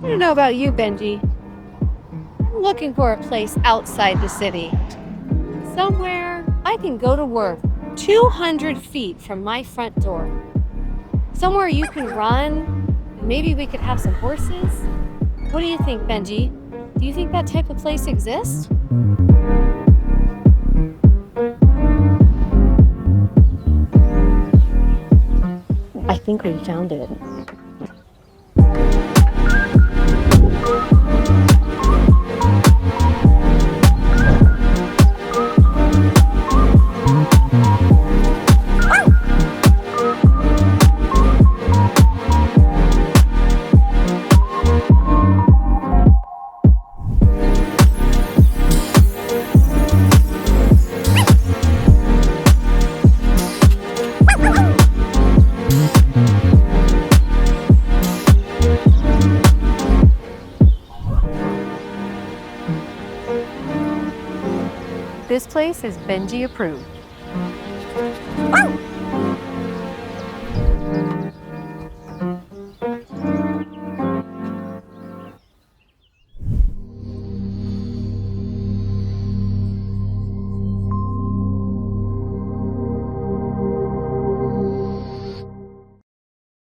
I don't know about you, Benji. I'm looking for a place outside the city. Somewhere I can go to work 200 feet from my front door. Somewhere you can run. Maybe we could have some horses. What do you think, Benji? Do you think that type of place exists? I think we found it. This place is Benji-approved.